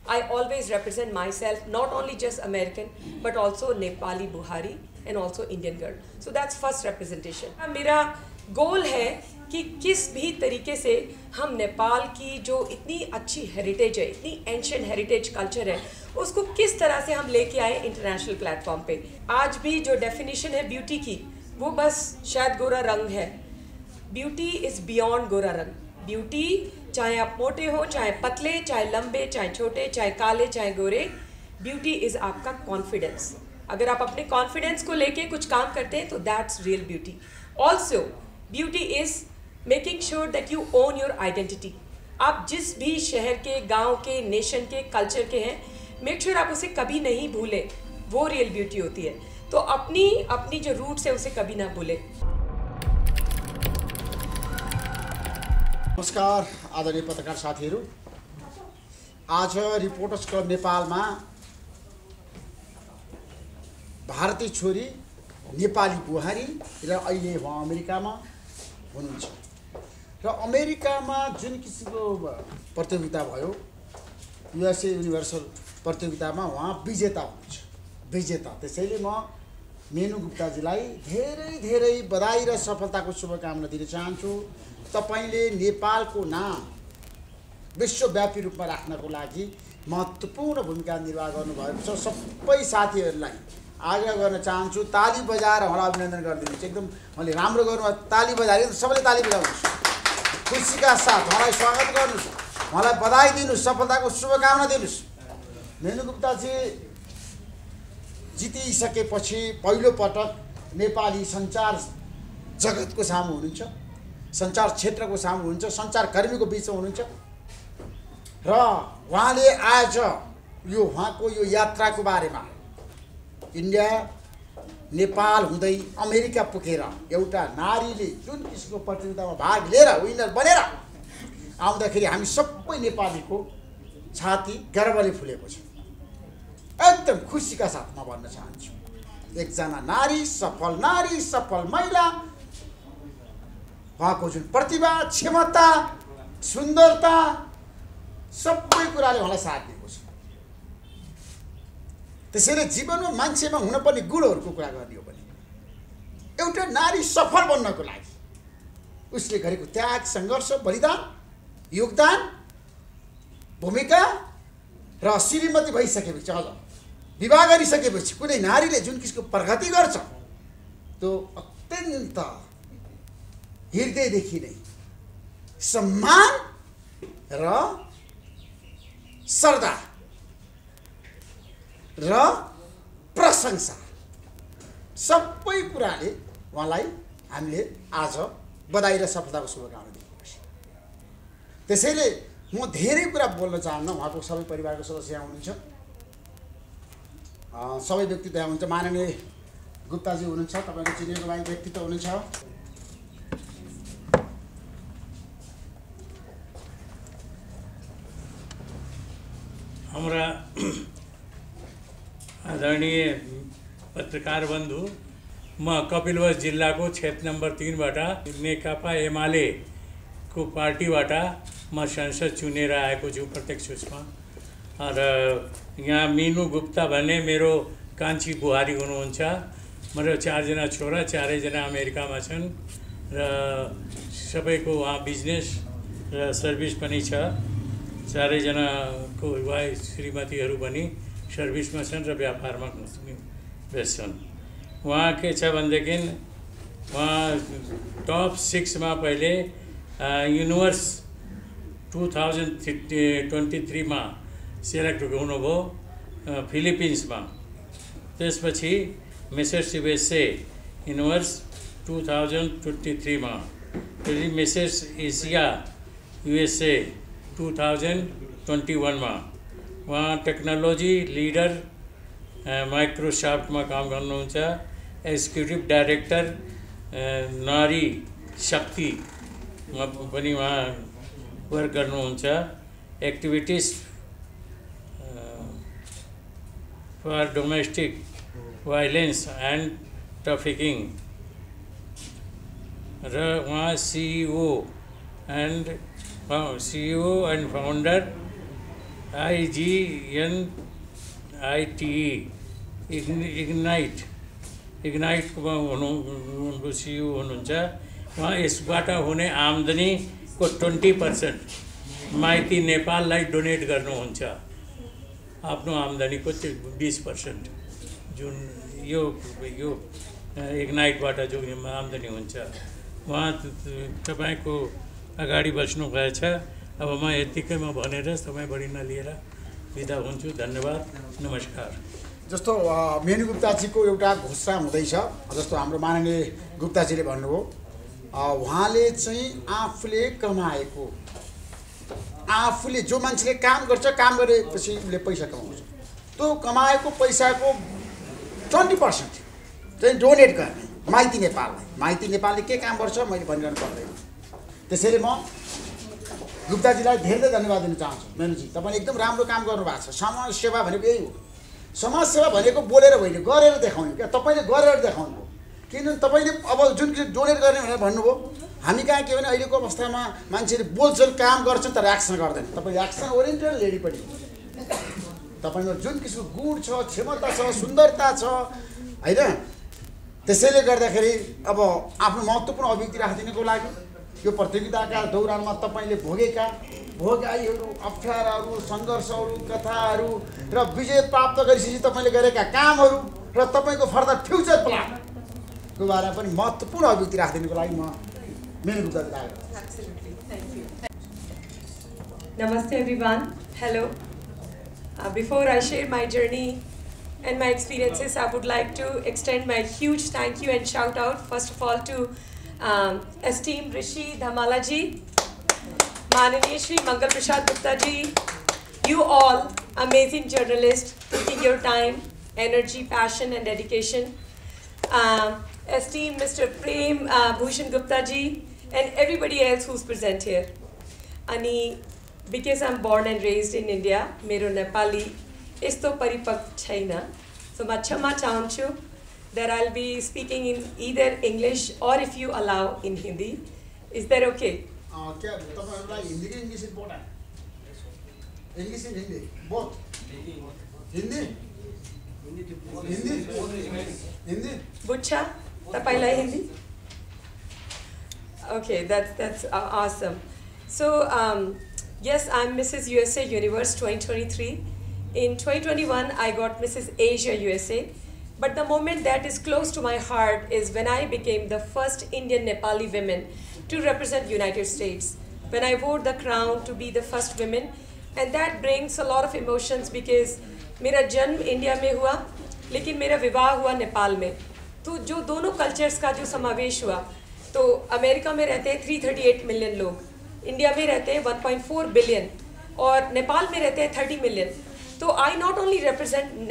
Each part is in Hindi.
I always represent myself, not only just American, but also Nepali Buhari and also Indian girl. So that's first representation. मेरा goal है कि किस भी तरीके से हम नेपाल की जो इतनी अच्छी हेरिटेज है, इतनी एंशियंट हेरिटेज कल्चर है, उसको किस तरह से हम लेके आए इंटरनेशनल प्लेटफॉर्म पे। आज भी जो डेफिनेशन है ब्यूटी की, वो बस शायद गोरा रंग है। ब्यूटी इज़ बियॉन्ड गोरा रंग। ब्यूटी चाहे आप मोटे हो, चाहे पतले, चाहे लंबे, चाहे छोटे, चाहे काले, चाहे गोरे, ब्यूटी इज़ आपका कॉन्फिडेंस। अगर आप अपने कॉन्फिडेंस को लेके कुछ काम करते हैं तो that's real beauty. Also beauty is making sure that you own your identity. आप जिस भी शहर के, गांव के, नेशन के, कल्चर के हैं, मेक श्योर आप उसे कभी नहीं भूलें। वो रियल ब्यूटी होती है। तो अपनी जो रूट्स है उसे कभी ना भूलें। नमस्कार आदरणीय पत्रकार साथीहरू, आज रिपोर्टर्स क्लब नेपालमा भारतीय छोरी नेपाली बुहारी र अहिले उहाँ अमेरिकामा हुनुहुन्छ र अमेरिकामा जुन किसिमको प्रतियोगिता भयो, युएसए युनिभर्सल प्रतियोगितामा उहाँ विजेता हुनुहुन्छ। त्यसैले म मेनु गुप्ताजीलाई धेरै धेरै बधाई र सफलताको शुभकामना दिन चाहन्छु। तपाईले नेपालको नाम विश्वव्यापी रूपमा राख्नको लागि महत्त्वपूर्ण भूमिका निर्वाह गर्नुभएको छ। सबै साथीहरूलाई आग्रह गर्न चाहन्छु, ताली बजाएर उहाँलाई अभिनन्दन गरिदिनुहोस्। एकदम मैले राम्रो गर्नुभयो, ताली बजाएर सबैले ताली बजाउनुहोस्, खुसीका साथ उहाँलाई स्वागत गर्नुहोस्, उहाँलाई बधाई दिनुहोस्, सफलताको शुभकामना दिनुहोस्। मेनु गुप्ताजी जितिसकेपछि पहिलो पटक नेपाली सञ्चार जगतको सामु हुनुहुन्छ, सञ्चार क्षेत्रको सामु हुनुहुन्छ, सञ्चारकर्मीको बिचमा हुनुहुन्छ र उहाँले आज यो उहाँको यो यात्राको बारेमा इन्डिया नेपाल हुँदै अमेरिका पुगेर एउटा नारीले जुन किसिमको प्रतियोगितामा भाग लिएर विनर बनेर आउँदाखेरि हामी सबै नेपालीको छाती गर्वले फुलेको छ। एकदम खुसीका साथ म भन्न चाहन्छु, एकजना नारी, सफल महिला, उहाँको जुन प्रतिभा, क्षमता, सुन्दरता, सबै कुराले उहाँलाई साथ दिएको छ। त्यसैले जीवनमा मान्छेमा हुनुपर्ने गुणहरूको कुरा गर्ने हो भने एउटा नारी सफल बन्नको लागि उसले गरेको त्याग, सङ्घर्ष, बलिदान, योगदान, भूमिका र श्रीमती भइसकेपछि, अझ विवाह गरिसकेपछि कुनै नारीले जुन किसिमको प्रगति गर्छ त्यो अत्यन्त हृदयदेखि नै सम्मान र श्रद्धा र प्रशंसा सबै कुराले उहाँलाई हामीले आज बधाई र सफलताको शुभकामना दिनुपर्छ। त्यसैले म धेरै कुरा बोल्न चाहन्न, उहाँको सबै परिवारको सदस्य यहाँ हुनुहुन्छ, सबै व्यक्तित्व यहाँ हुनुहुन्छ। माननीय गुप्ताजी हुनुहुन्छ, तपाईँको चिनेको भाइ व्यक्तित्व हुनुहुन्छ। हाम्रा आदरणीय पत्रकार बन्धु, म कपिलवस्तु जिल्लाको क्षेत्र नम्बर 3 बाट नेकपा एमाले को पार्टीबाट म संसद चुनेर आएको छु प्रत्यक्ष रूपमा। र यहाँ मीनु गुप्ता भन्ने मेरो कान्छी बुहारी हुनुहुन्छ। मेरो 4 जना छोरा, 4 जना अमेरिकामा छन् र सबैको वहाँ बिजनेस र सर्भिस पनि छ। 4 जनाको वाइफ श्रीमतीहरू पनि सर्भिसमा छन् र व्यापारमा व्यस्त छन्। वहाँ के छ भनेदेखि वहाँ टप 6 मा पहिले युनिभर्स 2023 मा सेलेक्ट हुनुभयो फिलिपिन्समा। त्यसपछि मिसेस युएसए युनिभर्स 2023 मा, फेरि मिसेस एसिया युएसए 2021 मा। वहाँ टेक्नोलोजी लीडर माइक्रोसफ्टमा काम गर्नुहुन्छ। एक्जिक्युटिभ डाइरेक्टर नारी शक्तिमा पनि उहाँ वर्क गर्नुहुन्छ। एक्टिभिटिज फर डोमेस्टिक वायलेन्स एन्ड ट्राफिकिङ र उहाँ CEO एन्ड फाउन्डर IGNITE इग्नाइटमा उनको सिइओ हुनुहुन्छ। उहाँ यसबाट हुने आम्दानीको 20% माइती नेपाललाई डोनेट गर्नुहुन्छ। आफ्नो आम्दानीको 20% जुन यो इग्नाइटबाट जो आम्दानी हुन्छ। उहाँ तपाईँको अगाडि बस्नु भएछ। अब म यतिकैमा भनेर समय बढी नलिएर बिदा हुन्छु। धन्यवाद, नमस्कार। जस्तो मेनु गुप्ताजीको एउटा घोषणा हुँदैछ, जस्तो हाम्रो माननीय गुप्ताजीले भन्नुभयो, उहाँले चाहिँ आफूले कमाएको, आफूले जो मान्छेले काम गर्छ, काम गरेपछि उसले पैसा कमाउँछ, त्यो कमाएको पैसाको 20% चाहिँ डोनेट गर्ने माइती नेपाललाई। माइती नेपालले के काम गर्छ मैले भनिरहनु पर्दैन। त्यसैले म गुप्ताजीलाई धेरै धन्यवाद दिन चाहन्छु। मेनुजी, तपाईँले एकदम राम्रो काम गर्नुभएको छ। समाज सेवा भनेको यही हो। समाज सेवा भनेको बोलेर होइन, गरेर देखाउने क्या। तपाईँले गरेर देखाउनु हो। किनभने तपाईँले अब जुन डोनेट गर्ने भनेर भन्नुभयो, हामी कहाँ के भने अहिलेको अवस्थामा मान्छेले बोल्छन्, काम गर्छन्, तर एक्सन गर्दैन। तपाईँ एक्सन ओरिएन्टेड लेडीपट्टि, तपाईँमा जुन किसिमको गुण छ, क्षमता छ, सुन्दरता छ, होइन? त्यसैले गर्दाखेरि अब आफ्नो महत्त्वपूर्ण अभिव्यक्ति राखिदिनको लागि यो प्रतियोगिताका दौरानमा तपाईँले भोगेका भोगाइहरू, अप्ठ्याराहरू, सङ्घर्षहरू, कथाहरू र विजय प्राप्त गरिसकेपछि तपाईँले गरेका कामहरू र तपाईँको फर्दर फ्युचर प्लानको बारेमा पनि महत्त्वपूर्ण अभिव्यक्ति राखिदिनुको लागि म मेनु गुप्ताजी लागेको छु। Namaste everyone. Hello. Before I share my journey and my experiences, I would like to extend my huge thank you and shout out first of all to esteemed Rishi Dhamala ji, Mananiya Shri Mangal Prasad Gupta ji, you all amazing journalists taking your time, energy, passion and dedication. Esteemed Mr. Prem Bhushan Gupta ji and everybody else who's present here. Ani, because I'm born and raised in India, mero Nepali isto paripak chaina. So ma क्षमा चाहन्छु that I'll be speaking in either English or if you allow in Hindi. Is that okay? क्या तपाईहरुलाई हिन्दी कि English important? English end Hindi both? Hindi? Hindi? बुझ्छ तपाईलाई Hindi? Okay, that's awesome. So yes, I'm Mrs. USA Universe 2023. In 2021, I got Mrs. Asia USA. But the moment that is close to my heart is when I became the first Indian Nepali woman to represent United States. When I wore the crown to be the first woman, and that brings a lot of emotions because मेरा जन्म इंडिया में हुआ, लेकिन मेरा विवाह हुआ नेपाल में. तो जो दोनों कल्चर्स का जो समावेश हुआ, तो अमेरिका में रहते हैं 338 मिलियन लोग, इंडिया में रहते हैं 1.4 बिलियन और नेपाल में रहते हैं 30 million. So I not only represent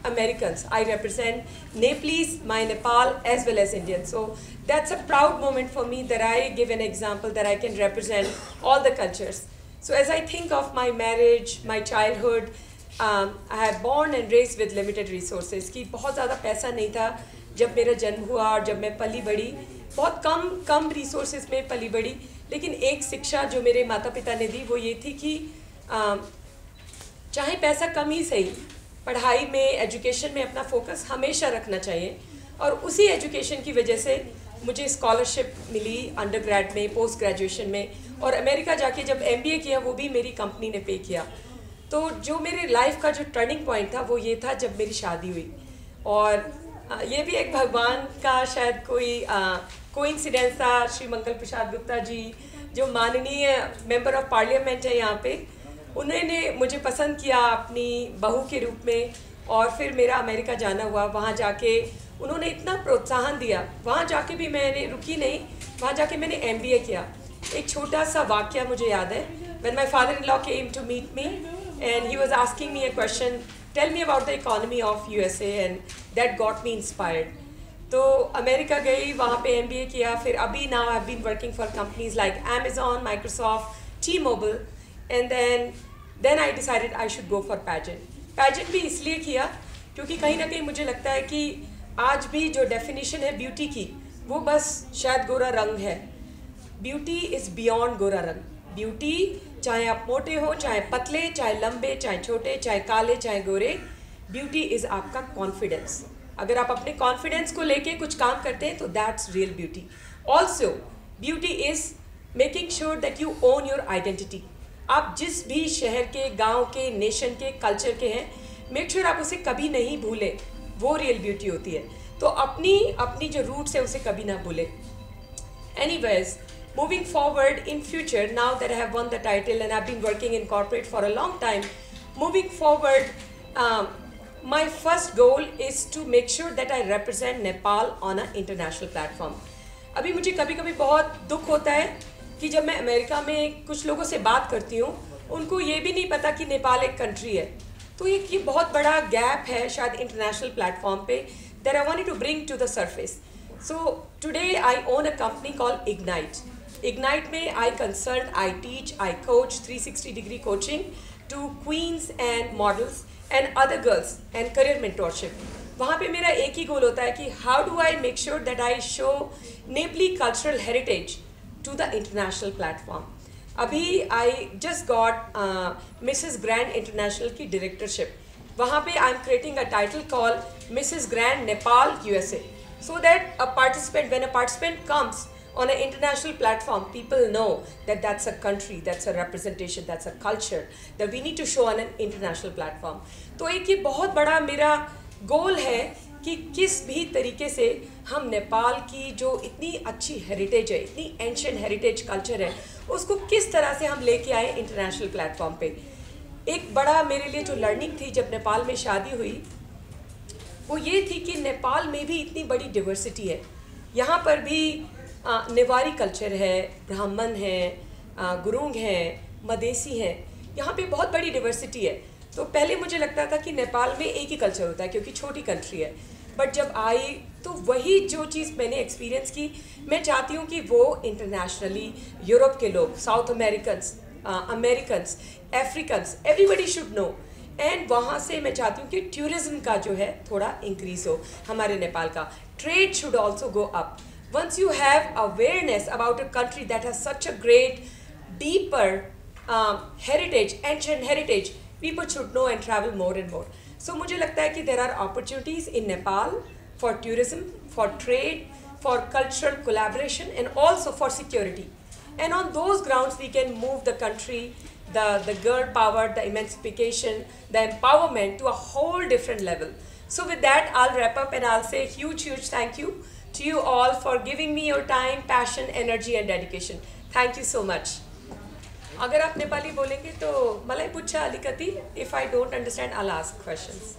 Americans, I represent Nepalese, my Nepal as well as Indians. So that's a proud moment for me that I give an example that I can represent all the cultures. So as I think of my marriage, my childhood, I have born and raised with limited resources. कि बहुत ज़्यादा पैसा नहीं था जब मेरा जन्म हुआ और जब मैं पली बड़ी, बहुत कम resources में पली बड़ी. लेकिन एक शिक्षा जो मेरे माता पिता ने दी वो ये थी कि चाहे पैसा कम ही सही, पढ़ाई में, एजुकेशन में अपना फोकस हमेशा रखना चाहिए. और उसी एजुकेशन की वजह से मुझे स्कॉलरशिप मिली अंडर ग्रेड में, पोस्ट ग्रेजुएशन में, और अमेरिका जाके जब MBA किया वो भी मेरी कंपनी ने पे किया. तो जो मेरे लाइफ का जो टर्निंग पॉइंट था वो ये था जब मेरी शादी हुई. और ये भी एक भगवान का शायद कोइंसिडेंस था. श्री मंगल प्रसाद गुप्ता जी जो माननीय मेंबर ऑफ पार्लियामेंट है यहाँ पे, उन्होंने मुझे पसंद किया अपनी बहू के रूप में. और फिर मेरा अमेरिका जाना हुआ. वहाँ जाके उन्होंने इतना प्रोत्साहन दिया. वहाँ जाके भी मैंने रुकी नहीं, वहाँ जाके मैंने MBA किया. एक छोटा सा वाक्य मुझे याद है. When my father-in-law came to meet me and he was asking me a question, tell me about the economy of USA, and that got me inspired. तो अमेरिका गई, वहाँ पे MBA किया. फिर अभी now I've been working for companies like Amazon, Microsoft, T-Mobile, and then I decided I should go for pageant. Pageant भी इसलिए किया क्योंकि कहीं ना कहीं मुझे लगता है कि आज भी जो डेफिनेशन है ब्यूटी की वो बस शायद गोरा रंग है. ब्यूटी इज़ बियॉन्ड गोरा रंग. ब्यूटी, चाहे आप मोटे हो, चाहे पतले, चाहे लंबे, चाहे छोटे, चाहे काले, चाहे गोरे, ब्यूटी इज़ आपका कॉन्फिडेंस। अगर आप अपने कॉन्फिडेंस को लेके कुछ काम करते हैं तो that's real beauty. Also beauty is making sure that you own your identity. आप जिस भी शहर के, गांव के, नेशन के, कल्चर के हैं, मेक श्योर आप उसे कभी नहीं भूलें, वो रियल ब्यूटी होती है। तो अपनी जो रूट्स है उसे कभी ना भूलें। Anyways, moving forward in future, now that I have won the title and I've been working in corporate for a long time, moving forward, my first goal is to make sure that I represent Nepal on an international platform. अभी मुझे कभी कभी बहुत दुख होता है कि जब मैं अमेरिका में कुछ लोगों से बात करती हूँ, उनको ये भी नहीं पता कि नेपाल एक कंट्री है। तो ये बहुत बड़ा गैप है शायद इंटरनेशनल प्लेटफॉर्म पे, that I wanted to bring to the surface. So today I own a company called Ignite. Ignite में I consult, I teach, I coach 360-degree coaching to queens and models and other girls and career mentorship. वहाँ पे मेरा एक ही गोल होता है कि how do I make sure that I show Nepali cultural heritage to the international platform. अभी I just got Mrs. Grand International की directorship. वहाँ पे I am creating a title called Mrs. Grand Nepal USA, so that when a participant comes on an international platform, people know that that's a country, that's a representation, that's a culture that we need to show on an international platform. तो एक ये बहुत बड़ा मेरा गोल है कि किस भी तरीके से हम नेपाल की जो इतनी अच्छी हेरिटेज है, इतनी एंशिएंट हेरिटेज कल्चर है, उसको किस तरह से हम लेके आए इंटरनेशनल प्लेटफॉर्म पे। एक बड़ा मेरे लिए जो लर्निंग थी जब नेपाल में शादी हुई, वो ये थी कि नेपाल में भी इतनी बड़ी डिवर्सिटी है। यहाँ पर भी नेवारी कल्चर है, ब्राह्मण हैं, गुरुंग हैं, मदेसी हैं, यहाँ पे बहुत बड़ी डिवर्सिटी है। तो पहले मुझे लगता था कि नेपाल में एक ही कल्चर होता है क्योंकि छोटी कंट्री है, बट जब आई तो वही जो चीज़ मैंने एक्सपीरियंस की, मैं चाहती हूँ कि वो इंटरनेशनली यूरोप के लोग, south Americans, Americans, Africans, everybody should know. And वहाँ से मैं चाहती हूँ कि टूरिज्म का जो है थोड़ा इंक्रीज हो हमारे नेपाल का। Trade should also go up. Once you have awareness about a country that has such a great, deeper heritage, ancient heritage, people should know and travel more and more. So मुझे लगता है कि there are opportunities in Nepal for tourism, for trade, for cultural collaboration, and also for security. And on those grounds, we can move the country, the girl power, the emancipation, the empowerment to a whole different level. So with that, I'll wrap up and I'll say huge thank you to you all for giving me your time, passion, energy and dedication. Thank you so much. अगर आप नेपाली बोलेंगे तो मलाई पूछा अलिकति, if I don't understand I'll ask questions.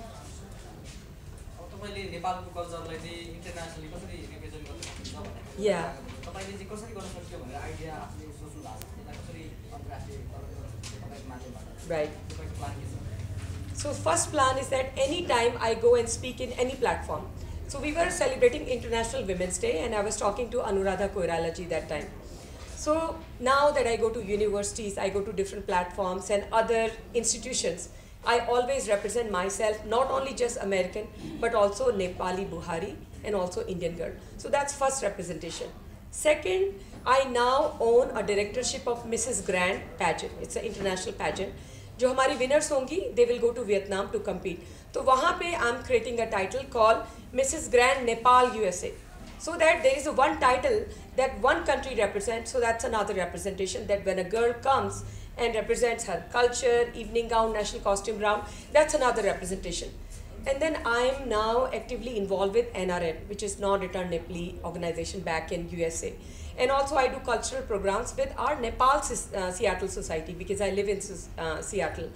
तपाईले नेपालको कल्चरलाई चाहिँ इन्टरनेशनली कसरी रिप्रेजेन्ट गर्नुहुन्छ? Yeah. तपाईले चाहिँ कसरी गर्न सक्यो भनेर आइडिया आफूले सोच्नु भएको छ, त्यसलाई कसरी अन्तर्राष्ट्रिय तपाईँको माध्यमबाट? Right. तपाईको प्लान के छ? So first plan is that any time I go and speak in any platform. So we were celebrating International Women's Day and I was talking to Anuradha Koirala ji that time. So now that I go to universities, I go to different platforms and other institutions, I always represent myself, not only just American, but also Nepali Buhari and also Indian girl. So that's first representation. Second, I now own a directorship of Mrs. Grand pageant. It's an international pageant. जो हमारी winners होंगी, they will go to Vietnam to compete. तो वहाँ पे I'm creating a title called Mrs. Grand Nepal USA. So that there is a one title that one country represents, so that's another representation, that when a girl comes and represents her culture, evening gown, national costume round, that's another representation. And then I'm now actively involved with NRN, which is Non-Return Nepali organization back in USA. And also I do cultural programs with our Nepal Seattle Society, because I live in Seattle.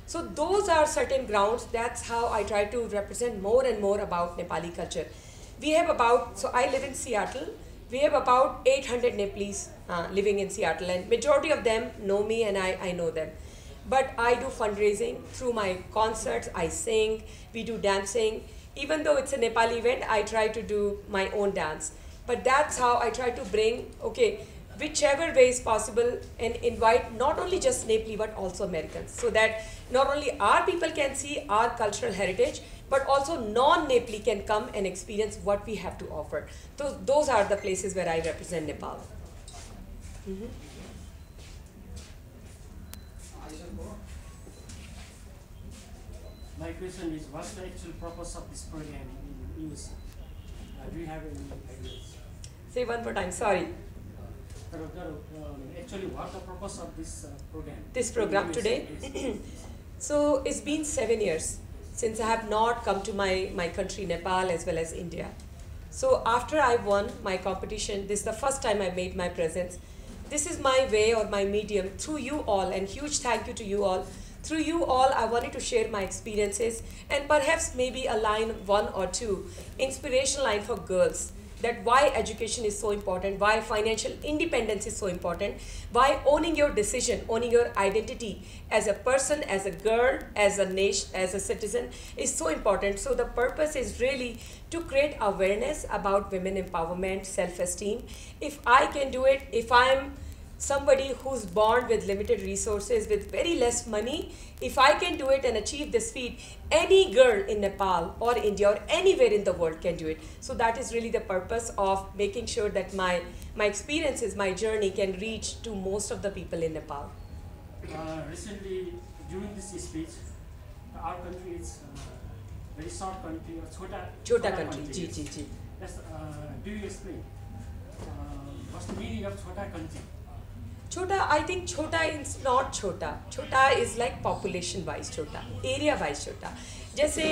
So those are certain grounds. That's how I try to represent more and more about Nepali culture. We have about, so I live in Seattle, we have about 800 Nepalese living in Seattle, and majority of them know me and I know them. But I do fundraising through my concerts, I sing, we do dancing. Even though it's a Nepali event, I try to do my own dance. But that's how I try to bring, okay, whichever way is possible, and invite not only just Nepali but also Americans, so that not only our people can see our cultural heritage, but also non-Nepali can come and experience what we have to offer. So those are the places where I represent Nepal. My question is, what's the actual purpose of this program in USA? Do you have any ideas? Say one more time, sorry. Actually, what the purpose of this program? This program in today? USA? So it's been 7 years since I have not come to my country, Nepal, as well as India. So after I won my competition, this is the first time I made my presence. This is my way or my medium through you all, and huge thank you to you all. Through you all, I wanted to share my experiences and perhaps maybe a line, one or two, inspirational line for girls, that why education is so important, why financial independence is so important, why owning your decision, owning your identity as a person, as a girl, as a nation, as a citizen is so important. So the purpose is really to create awareness about women empowerment, self-esteem. If I can do it, if I'm somebody who's born with limited resources, with very less money, if I can do it and achieve this feat, any girl in Nepal or India or anywhere in the world can do it. So that is really the purpose of making sure that my experiences, my journey can reach to most of the people in Nepal. Recently, during this speech, our country is very short country or Chota country, ji, ji, ji. Yes, do you explain what's the meaning of Chota country? Chota, I think Chota is not Chota. Chota is like population wise Chota, area wise Chota. जैसे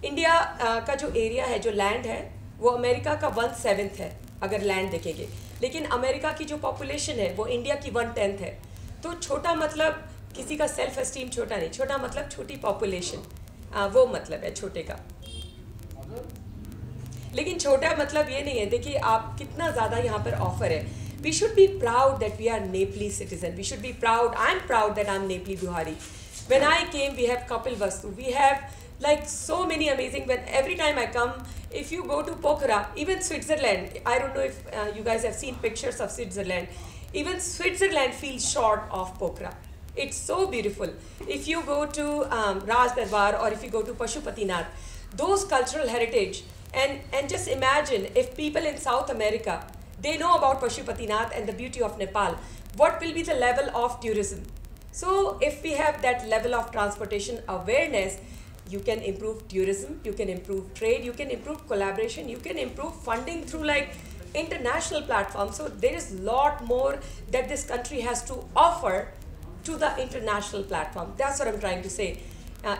इंडिया का जो एरिया है, जो लैंड है, वो अमेरिका का 1/7 है अगर लैंड देखेंगे, लेकिन अमेरिका की जो पॉपुलेशन है वो इंडिया की 1/10 है. तो छोटा मतलब किसी का सेल्फ एस्टीम छोटा नहीं, छोटा मतलब छोटी पॉपुलेशन, वो मतलब है छोटे का. लेकिन छोटा मतलब ये नहीं है, देखिए आप कितना ज़्यादा यहाँ पर ऑफर है. We should be proud that we are Nepali citizen. We should be proud. I'm proud that I'm Nepali Buhari. When I came, we have Kapil Vastu. We have like so many amazing. When every time I come, if you go to Pokhara, even Switzerland, I don't know if you guys have seen pictures of Switzerland. Even Switzerland feels short of Pokhara. It's so beautiful. If you go to Raj Darbar or if you go to Pashupatinath, those cultural heritage, and just imagine if people in South America, they know about Pashupatinath and the beauty of Nepal, what will be the level of tourism? So if we have that level of transportation awareness, you can improve tourism, you can improve trade, you can improve collaboration, you can improve funding through like international platforms. So there is a lot more that this country has to offer to the international platform. That's what I'm trying to say.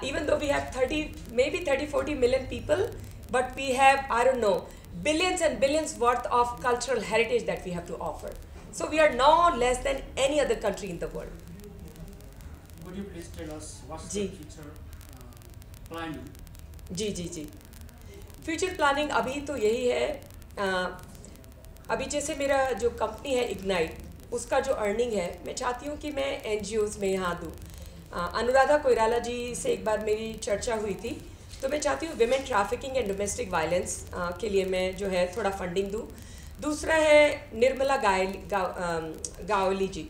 Even though we have 30-40 million people, but we have, I don't know, billions and billions worth of cultural heritage that we have to offer. So we are no less than any other country in the world. Could you please tell us what's the future planning? जी. फ्यूचर प्लानिंग अभी तो यही है, अभी जैसे मेरा जो कंपनी है इग्नाइट, उसका जो अर्निंग है, मैं चाहती हूँ कि मैं NGOs में यहाँ दूँ. अनुराधा कोइराला जी से एक बार मेरी चर्चा हुई थी, तो मैं चाहती हूँ women trafficking and domestic violence के लिए मैं जो है थोड़ा फंडिंग दूँ. दूसरा है निर्मला गावली जी,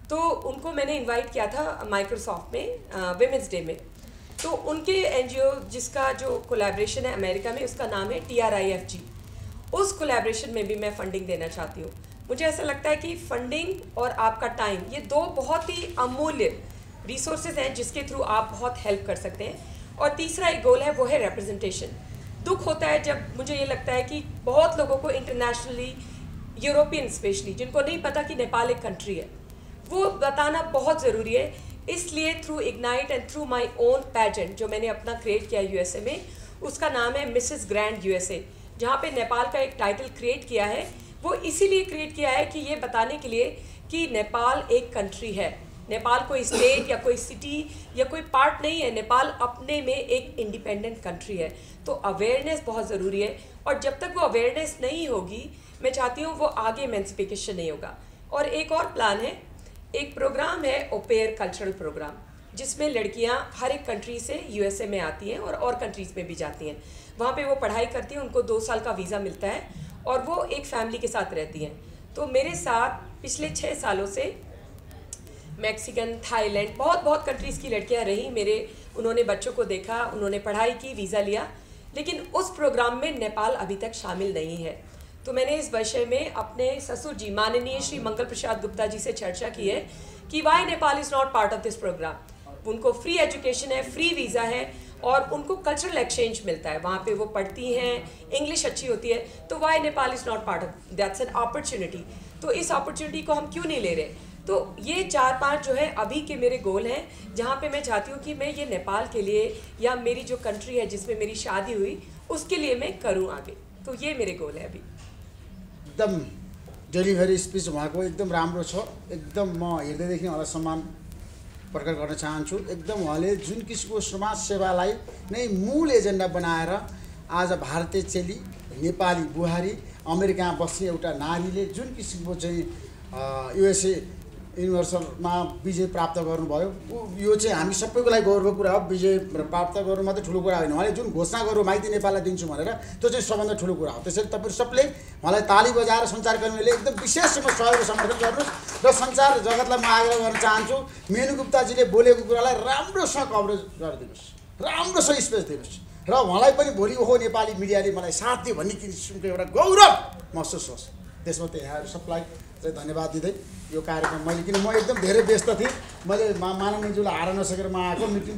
तो उनको मैंने इनवाइट किया था माइक्रोसॉफ्ट में विमेंस डे में. तो उनके NGO जिसका जो कोलैबोरेशन है अमेरिका में, उसका नाम है TRIFG. उस कोलैबोरेशन में भी मैं फंडिंग देना चाहती हूँ. मुझे ऐसा लगता है कि फंडिंग और आपका टाइम, ये दो बहुत ही अमूल्य रिसोर्सेज हैं जिसके थ्रू आप बहुत हेल्प कर सकते हैं. और तीसरा एक गोल है, वो है रिप्रेजेंटेशन. दुख होता है जब मुझे ये लगता है कि बहुत लोगों को इंटरनेशनली, यूरोपियन स्पेशली, जिनको नहीं पता कि नेपाल एक कंट्री है, वो बताना बहुत ज़रूरी है. इसलिए through ignite and through my own pageant जो मैंने अपना क्रिएट किया USA में, उसका नाम है मिसेस ग्रैंड USA, जहाँ पे नेपाल का एक टाइटल क्रिएट किया है. वो इसीलिए क्रिएट किया है कि ये बताने के लिए कि नेपाल एक कंट्री है. नेपाल कोई स्टेट या कोई सिटी या कोई पार्ट नहीं है. नेपाल अपने में एक इंडिपेंडेंट कंट्री है. तो अवेयरनेस बहुत ज़रूरी है, और जब तक वो अवेयरनेस नहीं होगी, मैं चाहती हूँ वो आगे एमेंसिफिकेशन नहीं होगा. और एक और प्लान है, एक प्रोग्राम है ओपेयर कल्चरल प्रोग्राम, जिसमें लड़कियाँ हर एक कंट्री से USA में आती हैं और कंट्रीज़ में भी जाती हैं. वहाँ पे वो पढ़ाई करती हैं, उनको 2 साल का वीज़ा मिलता है और वो एक फैमिली के साथ रहती हैं. तो मेरे साथ पिछले 6 सालों से मैक्सिकन, थाईलैंड, बहुत कंट्रीज़ की लड़कियाँ रहीं मेरे. उन्होंने बच्चों को देखा, उन्होंने पढ़ाई की, वीज़ा लिया, लेकिन उस प्रोग्राम में नेपाल अभी तक शामिल नहीं है. तो मैंने इस विषय में अपने ससुर जी माननीय श्री मंगल प्रसाद गुप्ता जी से चर्चा की है कि why Nepal is not part of this program. उनको फ्री एजुकेशन है, फ्री वीज़ा है और उनको कल्चरल एक्सचेंज मिलता है, वहाँ पे वो पढ़ती हैं, इंग्लिश अच्छी होती है, तो why Nepal is not part of that's an opportunity. तो इस अपॉर्चुनिटी को हम क्यों नहीं ले रहे? तो ये 4-5 जो है अभी के मेरे गोल हैं, जहाँ पे मैं चाहती हूँ कि मैं ये नेपाल के लिए या मेरी जो कंट्री है जिसमें मेरी शादी हुई उसके लिए मैं करूँ आगे। तो ये मेरे गोल है अभी। एकदम डेलिभरी स्पिच उहाँको एकदम राम्रो छ। एकदम म हृदयदेखि उहाँलाई सम्मान प्रकट गर्न चाहन्छु। एकदम उहाँले जुन किसिमको समाज सेवालाई नै मूल एजेन्डा बनाएर आज भारतीय चेली, नेपाली बुहारी, अमेरिकामा बस्ने एउटा नारीले जुन किसिमको चाहिँ युएसए युनिभर्सलमा विजय प्राप्त गर्नुभयो, यो चाहिँ हामी सबैको लागि गौरवको कुरा हो। विजय प्राप्त गर्नु मात्रै ठुलो कुरा होइन, उहाँले जुन घोषणा गर्नु माइती नेपाललाई दिन्छु भनेर, त्यो चाहिँ सबभन्दा ठुलो कुरा हो। त्यसैले तपाईँहरू सबले उहाँलाई ताली बजाएर सञ्चारकर्मीले एकदम विशेष सहयोग र समर्थन गर्नुहोस्। र सञ्चार जगतलाई म आग्रह गर्न चाहन्छु, मेनु गुप्ताजीले बोलेको कुरालाई राम्रोसँग कभरेज गरिदिनुहोस्, राम्रोसँग स्पेस दिनुहोस् र उहाँलाई पनि भोलि ओहो नेपाली मिडियाले मलाई साथ दियो भन्ने किसिमको एउटा गौरव महसुस होस्। त्यसमा त यहाँहरू सबलाई चाहिँ धन्यवाद दिँदै यो कार्यक्रम मैले, किन म एकदम धेरै व्यस्त थिएँ, मैले माननीयज्यूलाई हार नसकेर म आएको, मिटिङ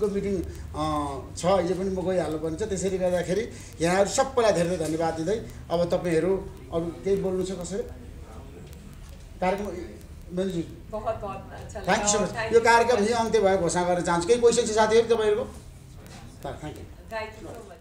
छ, अहिले पनि म गइहाल्नु पर्ने छ। त्यसैले गर्दाखेरि यहाँहरू सबैलाई धेरै धन्यवाद दिँदै अब तपाईँहरू अरू केही बोल्नु छ कसैले? कार्यक्रम मेनुज्यू बहुत अच्छा लगा। Thank you so much. यो कार्यक्रम यही अन्त्य भएको घोषणा गर्न चाहन्छु। केही क्वेसन छ साथीहरू तपाईँहरूको? Thank you. Thank you so much.